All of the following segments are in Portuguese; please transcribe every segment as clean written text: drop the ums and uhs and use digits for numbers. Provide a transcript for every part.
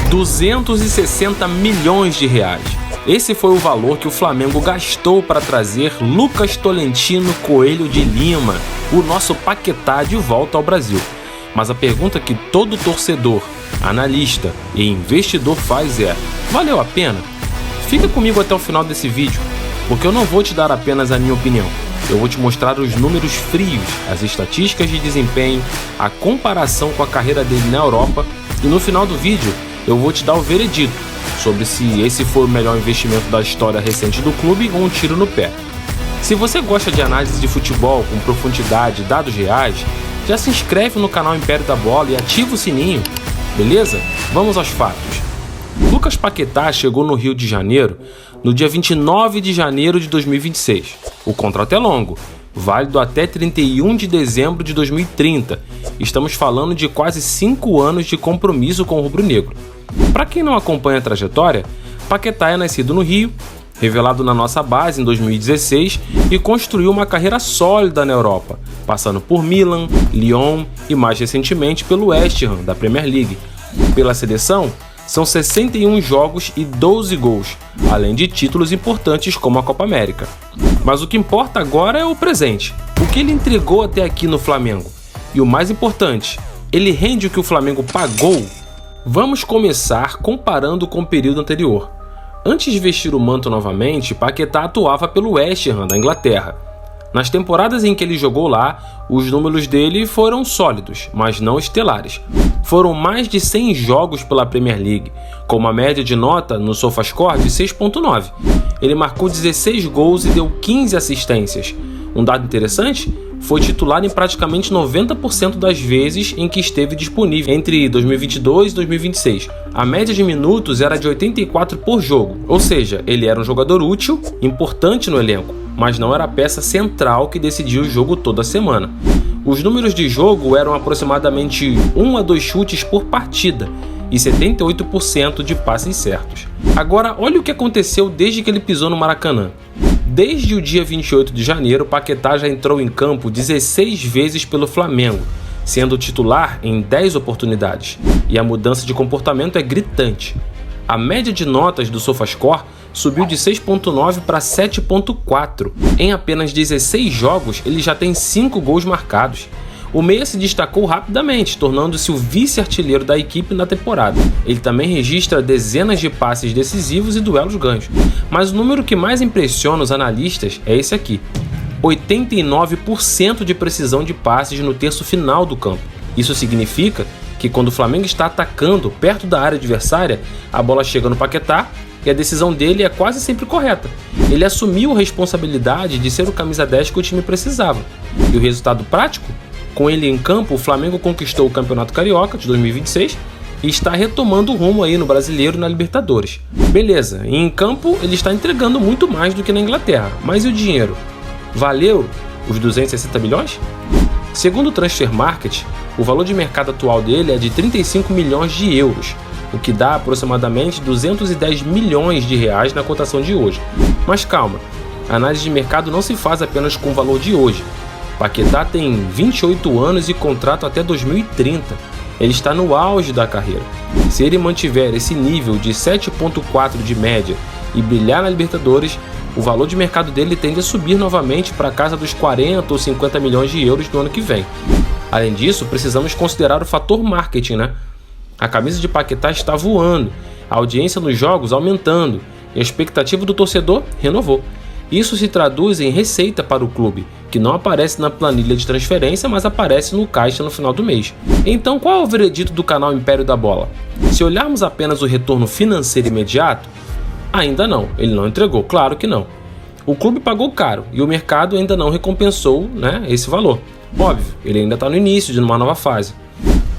260 milhões de reais. Esse foi o valor que o Flamengo gastou para trazer Lucas Tolentino Coelho de Lima, o nosso Paquetá, de volta ao Brasil. Mas a pergunta que todo torcedor, analista e investidor faz é: valeu a pena? Fica comigo até o final desse vídeo, porque eu não vou te dar apenas a minha opinião. Eu vou te mostrar os números frios, as estatísticas de desempenho, a comparação com a carreira dele na Europa e no final do vídeo eu vou te dar o veredito sobre se esse foi o melhor investimento da história recente do clube ou um tiro no pé. Se você gosta de análise de futebol com profundidade e dados reais, já se inscreve no canal Império da Bola e ativa o sininho, beleza? Vamos aos fatos. Lucas Paquetá chegou no Rio de Janeiro no dia 29 de janeiro de 2026. O contrato é longo, válido até 31 de dezembro de 2030. Estamos falando de quase 5 anos de compromisso com o rubro-negro. Para quem não acompanha a trajetória, Paquetá é nascido no Rio, revelado na nossa base em 2016 e construiu uma carreira sólida na Europa, passando por Milan, Lyon e mais recentemente pelo West Ham da Premier League. Pela seleção, são 61 jogos e 12 gols, além de títulos importantes como a Copa América. Mas o que importa agora é o presente, o que ele entregou até aqui no Flamengo. E o mais importante, ele rende o que o Flamengo pagou? Vamos começar comparando com o período anterior. Antes de vestir o manto novamente, Paquetá atuava pelo West Ham da Inglaterra. Nas temporadas em que ele jogou lá, os números dele foram sólidos, mas não estelares. Foram mais de 100 jogos pela Premier League, com uma média de nota no SofaScore de 6.9. Ele marcou 16 gols e deu 15 assistências. Um dado interessante? Foi titular em praticamente 90% das vezes em que esteve disponível entre 2022 e 2026. A média de minutos era de 84 por jogo, ou seja, ele era um jogador útil, importante no elenco, mas não era a peça central que decidia o jogo toda semana. Os números de jogo eram aproximadamente 1 a 2 chutes por partida e 78% de passes certos. Agora, olha o que aconteceu desde que ele pisou no Maracanã. Desde o dia 28 de janeiro, Paquetá já entrou em campo 16 vezes pelo Flamengo, sendo titular em 10 oportunidades, e a mudança de comportamento é gritante. A média de notas do SofaScore subiu de 6.9 para 7.4. Em apenas 16 jogos, ele já tem 5 gols marcados. O meia se destacou rapidamente, tornando-se o vice-artilheiro da equipe na temporada. Ele também registra dezenas de passes decisivos e duelos ganhos. Mas o número que mais impressiona os analistas é esse aqui: 89% de precisão de passes no terço final do campo. Isso significa que quando o Flamengo está atacando perto da área adversária, a bola chega no Paquetá e a decisão dele é quase sempre correta. Ele assumiu a responsabilidade de ser o camisa 10 que o time precisava. E o resultado prático? Com ele em campo, o Flamengo conquistou o Campeonato Carioca de 2026 e está retomando o rumo aí no Brasileiro e na Libertadores. Beleza, e em campo ele está entregando muito mais do que na Inglaterra. Mas e o dinheiro? Valeu os 260 milhões? Segundo o Transfer Market, o valor de mercado atual dele é de 35 milhões de euros, o que dá aproximadamente 210 milhões de reais na cotação de hoje. Mas calma, a análise de mercado não se faz apenas com o valor de hoje. Paquetá tem 28 anos e contrato até 2030. Ele está no auge da carreira. Se ele mantiver esse nível de 7.4 de média e brilhar na Libertadores, o valor de mercado dele tende a subir novamente para a casa dos 40 ou 50 milhões de euros no ano que vem. Além disso, precisamos considerar o fator marketing, né? A camisa de Paquetá está voando, a audiência nos jogos aumentando e a expectativa do torcedor renovou. Isso se traduz em receita para o clube, que não aparece na planilha de transferência, mas aparece no caixa no final do mês. Então, qual é o veredito do canal Império da Bola? Se olharmos apenas o retorno financeiro imediato, ainda não, ele não entregou, claro que não. O clube pagou caro e o mercado ainda não recompensou, esse valor. Óbvio, ele ainda está no início de uma nova fase.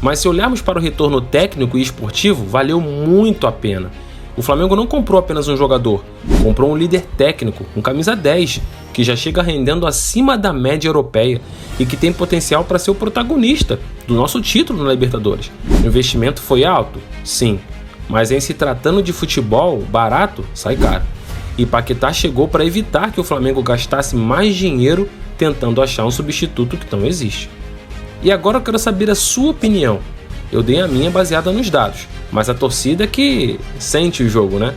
Mas se olharmos para o retorno técnico e esportivo, valeu muito a pena. O Flamengo não comprou apenas um jogador, comprou um líder técnico, um camisa 10, que já chega rendendo acima da média europeia e que tem potencial para ser o protagonista do nosso título na Libertadores. O investimento foi alto? Sim, mas em se tratando de futebol, barato sai caro. E Paquetá chegou para evitar que o Flamengo gastasse mais dinheiro tentando achar um substituto que não existe. E agora eu quero saber a sua opinião. Eu dei a minha baseada nos dados, mas a torcida é que sente o jogo, né?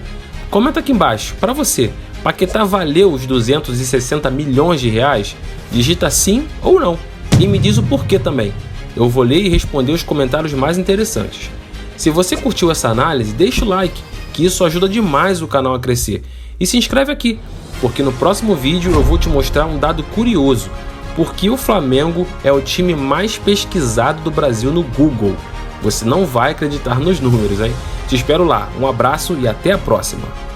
Comenta aqui embaixo, para você, Paquetá valeu os 260 milhões de reais? Digita sim ou não, e me diz o porquê também. Eu vou ler e responder os comentários mais interessantes. Se você curtiu essa análise, deixa o like, que isso ajuda demais o canal a crescer. E se inscreve aqui, porque no próximo vídeo eu vou te mostrar um dado curioso. Porque o Flamengo é o time mais pesquisado do Brasil no Google. Você não vai acreditar nos números, hein? Te espero lá. Um abraço e até a próxima.